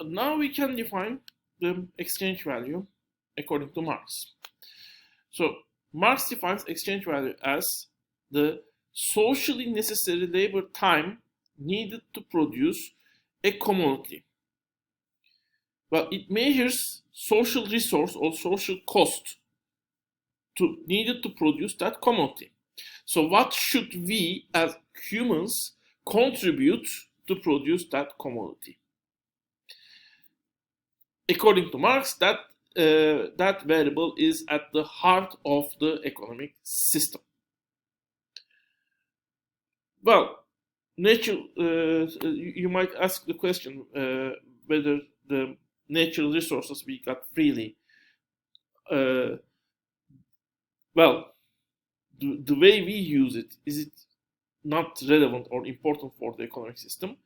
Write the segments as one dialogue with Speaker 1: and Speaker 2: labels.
Speaker 1: Now we can define the exchange value according to Marx. So Marx defines exchange value as the socially necessary labor time needed to produce a commodity. Well, it measures social resource or social cost needed to produce that commodity. So what should we as humans contribute to produce that commodity? According to Marx, that variable is at the heart of the economic system. Well, you might ask the question whether the natural resources we got freely, the way we use it, is it not relevant or important for the economic system?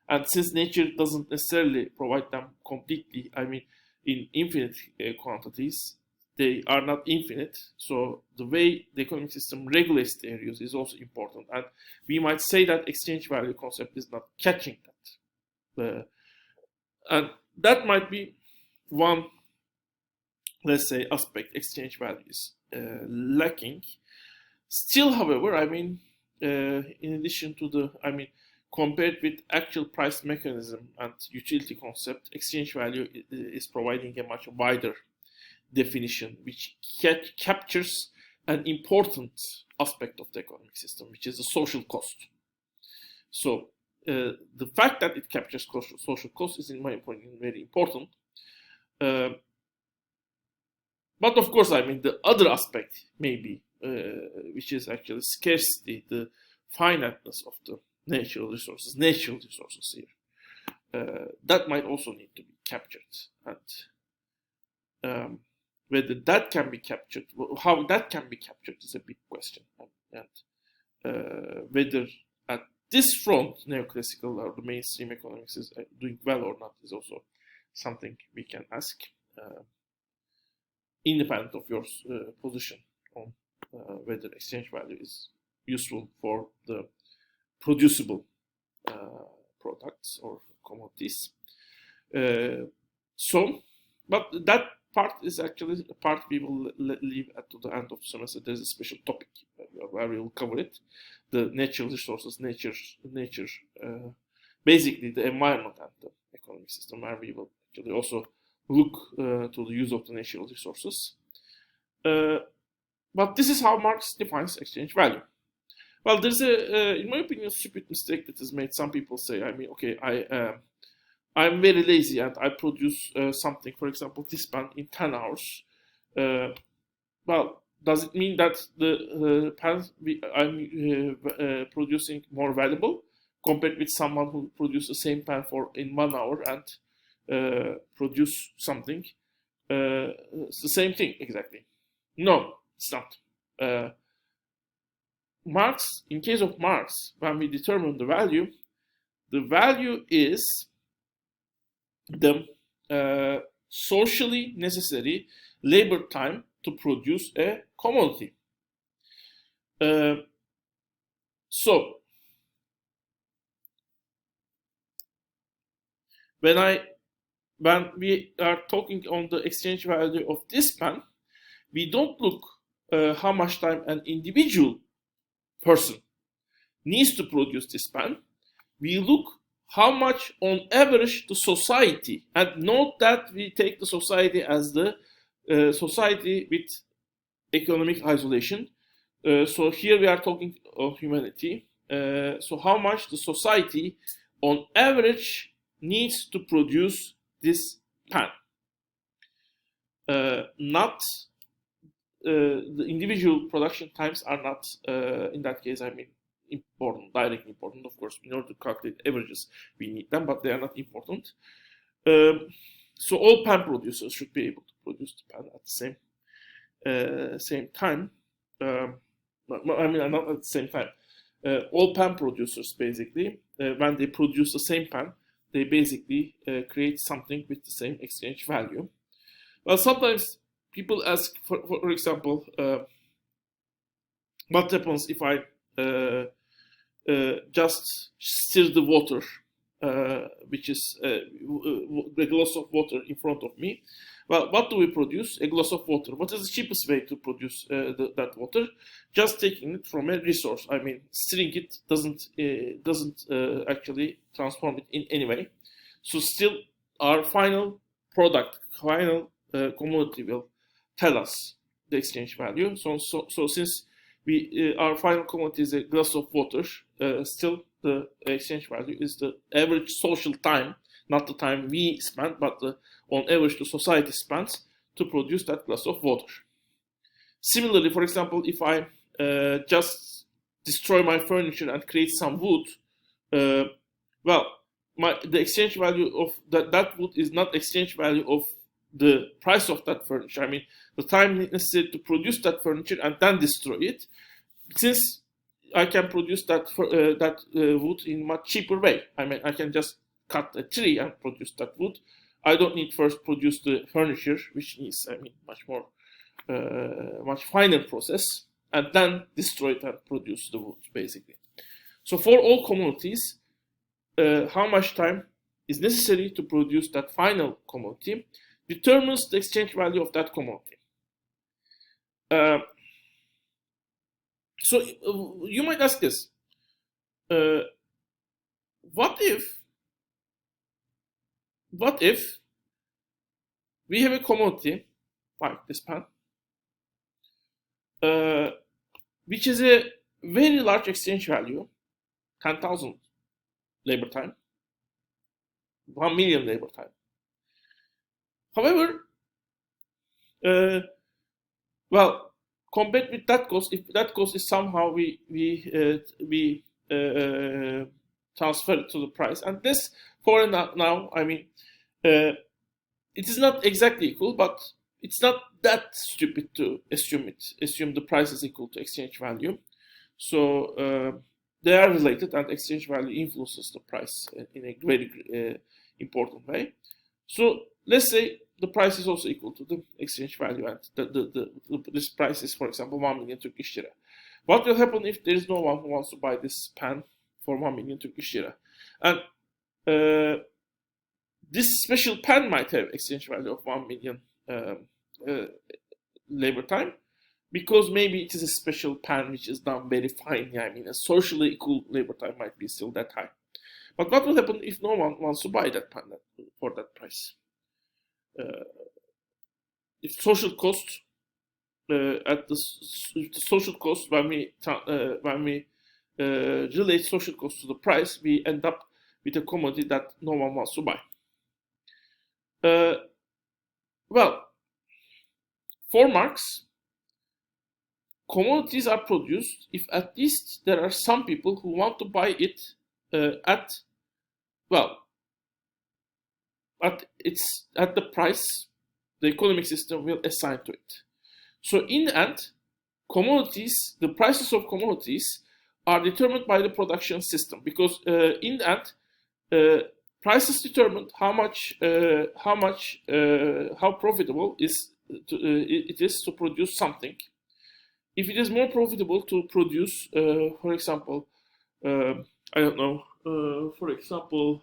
Speaker 1: And since nature doesn't necessarily provide them completely, in infinite quantities, they are not infinite. So the way the economic system regulates their use is also important. And we might say that exchange value concept is not catching that. And that might be one, let's say, aspect exchange value is lacking. Still, however, in addition to the, compared with actual price mechanism and utility concept, exchange value is providing a much wider definition, which captures an important aspect of the economic system, which is the social cost. So the fact that it captures social cost is, in my opinion, very important. But of course, the other aspect maybe, which is actually scarcity, the finiteness of the natural resources here, that might also need to be captured. And whether that can be captured, how that can be captured is a big question. And whether at this front, neoclassical or the mainstream economics is doing well or not is also something we can ask, independent of your position on whether exchange value is useful for the producible products or commodities. But that part is actually a part we will leave at the end of the semester. There's a special topic where we will cover it. The natural resources, basically the environment and the economic system, where we will actually also look to the use of the natural resources. But this is how Marx defines exchange value. Well, there's in my opinion, stupid mistake that is made. Some people say, I'm very lazy and I produce something, for example, this pen in 10 hours. Well, does it mean that the pens I'm producing more valuable compared with someone who produces the same pen in 1 hour and produce something? It's the same thing exactly. No, it's not. Marx, in case of Marx, when we determine the value is the socially necessary labor time to produce a commodity. So, when we are talking on the exchange value of this pen, we don't look how much time an individual person needs to produce this pen. We look how much on average the society, and note that we take the society as the society with economic isolation. So here we are talking of humanity. So how much the society on average needs to produce this pen. Not the individual production times are not, in that case, important, directly important. Of course, in order to calculate averages, we need them, but they are not important. So all pen producers should be able to produce the pen at the same time. Not at the same time. All pen producers, basically, when they produce the same pen, they basically create something with the same exchange value. Well, sometimes people ask, for example, what happens if I just stir the water which is a glass of water in front of me. Well, what do we produce? A glass of water. What is the cheapest way to produce that water? Just taking it from a resource. I mean, stirring it doesn't actually transform it in any way. So still, our final product, final commodity will tell us the exchange value. So since our final commodity is a glass of water, still the exchange value is the average social time, not the time we spend, but on average the society spends to produce that glass of water. Similarly, for example, if I just destroy my furniture and create some wood, well, the exchange value of that wood is not exchange value of the price of that furniture. I mean, the time necessary to produce that furniture and then destroy it, since I can produce that wood in much cheaper way. I mean, I can just cut a tree and produce that wood. I don't need first produce the furniture, which needs, I mean, much finer process, and then destroy it and produce the wood, basically. So for all commodities, how much time is necessary to produce that final commodity determines the exchange value of that commodity. So you might ask this, what if we have a commodity like this pen, which has a very large exchange value, 10,000 labor time, 1 million labor time. However, well, compared with that cost, if that cost is somehow we transfer it to the price, and this for now, I mean, it is not exactly equal, but it's not that stupid to assume the price is equal to exchange value. So they are related, and exchange value influences the price in a very important way. So let's say the price is also equal to the exchange value, and this price is, for example, 1 million Turkish lira. What will happen if there is no one who wants to buy this pen for 1 million Turkish lira? And this special pen might have exchange value of 1 million labor time, because maybe it is a special pen which is done very fine. I mean, a socially equal labor time might be still that high. But what will happen if no one wants to buy that pen for that price? If social cost at the social cost, when we relate social cost to the price, we end up with a commodity that no one wants to buy. Well, for Marx, commodities are produced if at least there are some people who want to buy it at the price the economic system will assign to it. So in the end, the prices of commodities are determined by the production system, because in the end, prices determine how profitable it is to produce something. If it is more profitable to produce, for example, I don't know, for example,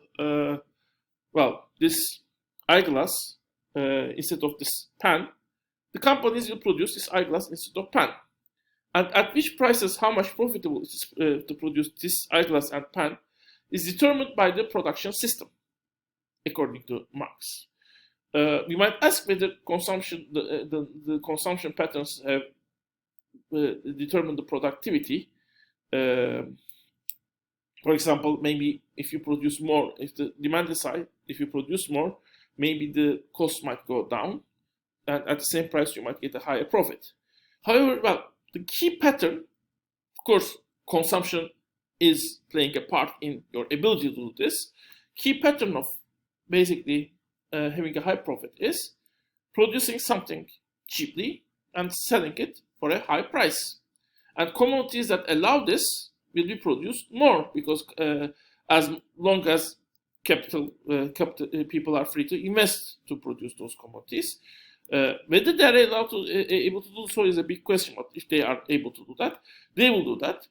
Speaker 1: well, this eyeglass instead of this pen, the companies will produce this eyeglass instead of pen. And at which prices, how much profitable it is to produce this eyeglass and pen is determined by the production system, according to Marx. We might ask whether the consumption patterns have determined the productivity. For example, maybe if you produce more, if the demand is high, if you produce more, maybe the cost might go down, and at the same price you might get a higher profit. However, well, the key pattern, of course, consumption is playing a part in your ability to do this. Key pattern of basically having a high profit is producing something cheaply and selling it for a high price. And commodities that allow this will be produced more, because as long as capital people are free to invest to produce those commodities. Whether they are able to do so is a big question, but if they are able to do that, they will do that.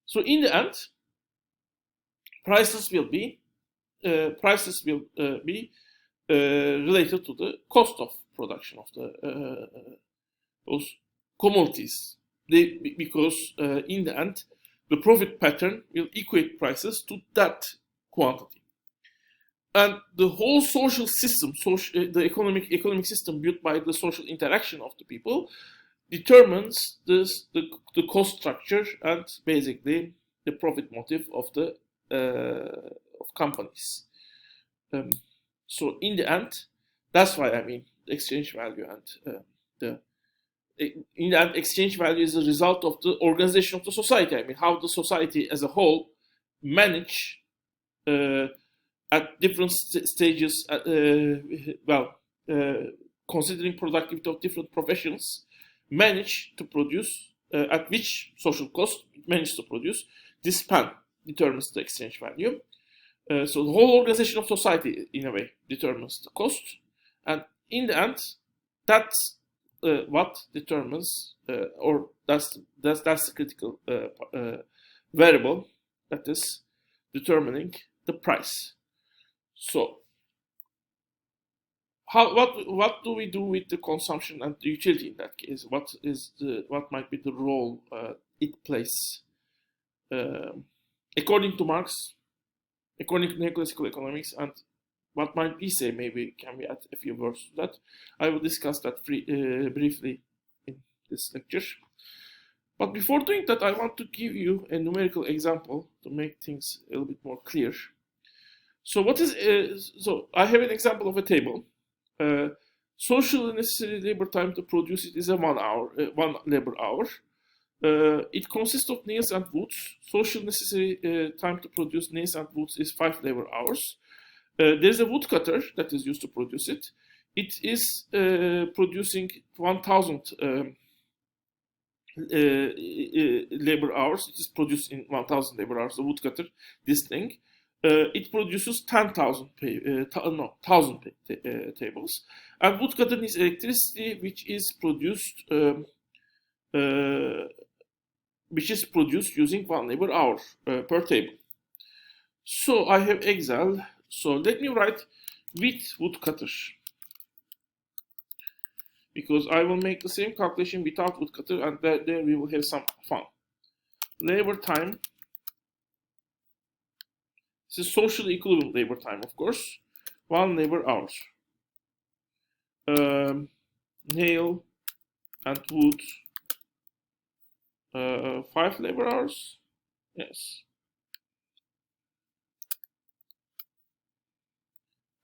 Speaker 1: So in the end, prices will be prices will be related to the cost of production of the those commodities. Because in the end, the profit pattern will equate prices to that quantity. And the whole social system, the economic system built by the social interaction of the people, determines the cost structure and basically the profit motive of the of companies. So in the end, that's why I mean the exchange value and in the end, exchange value is a result of the organization of the society. I mean, how the society as a whole manage at different stages, considering productivity of different professions, manage to produce at which social cost it manages to produce. This span determines the exchange value. So the whole organization of society, in a way, determines the cost, and in the end, that's what determines, or that's the critical variable that is determining the price. So, what do we do with the consumption and the utility in that case? What might be the role it plays? According to Marx, according to neoclassical economics, and what might we say? Maybe can we add a few words to that? I will discuss that briefly in this lecture. But before doing that, I want to give you a numerical example to make things a little bit more clear. So what is so I have an example of a table. Socially necessary labor time to produce it is a 1 hour, 1 labor hour. It consists of nails and woods. Social necessary time to produce nails and woods is 5 labor hours. There's a woodcutter that is used to produce it. It is producing 1,000 labor hours. It is produced in 1,000 labor hours. The woodcutter, this thing, it produces 10,000 tables. And woodcutter needs electricity, which is produced using 1 labor hour per table. So I have Excel. So let me write with woodcutter, because I will make the same calculation without woodcutter, and there we will have some fun. Labor time. This is socially equivalent labor time, of course. 1 labor hour. Nail and wood. 5 labor hours. Yes.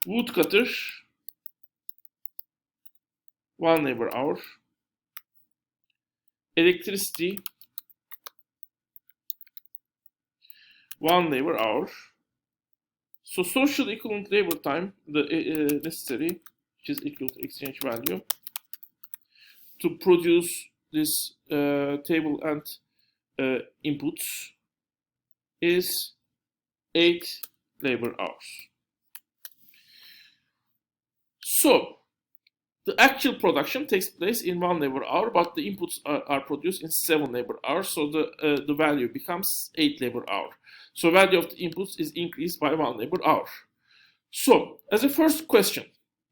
Speaker 1: Woodcutter, 1 labor hour. Electricity, 1 labor hour. So social equivalent labor time, the necessary, which is equal to exchange value, to produce this table and inputs is 8 labor hours. So, the actual production takes place in 1 labor hour, but the inputs are produced in 7 labor hours, so the value becomes 8 labor hour. So, value of the inputs is increased by 1 labor hour. So, as a first question,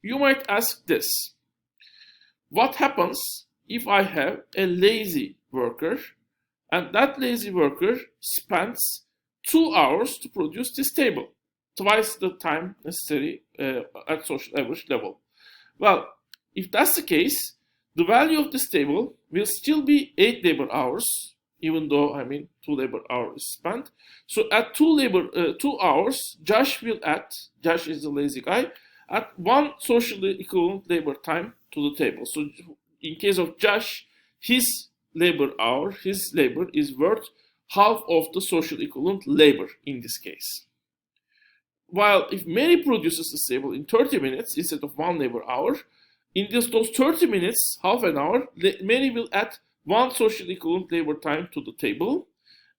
Speaker 1: you might ask this: what happens if I have a lazy worker, and that lazy worker spends 2 hours to produce this table? Twice the time necessary at social average level. Well, if that's the case, the value of this table will still be 8 labor hours, even though 2 labor hours is spent. So at 2 hours, Josh will add, Josh is the lazy guy, add 1 socially equivalent labor time to the table. So in case of Josh, his labor hour, his labor is worth half of the social equivalent labor in this case. While if Mary produces this table in 30 minutes instead of 1 labor hour, in those 30 minutes, half an hour, Mary will add 1 socially equivalent labor time to the table.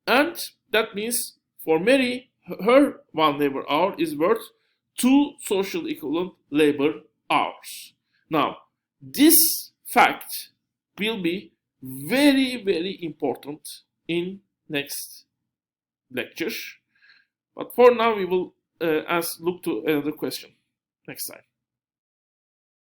Speaker 1: And that means for Mary, her 1 labor hour is worth 2 social equivalent labor hours. Now, this fact will be very, very important in next lecture. But for now, we will look to another question next time.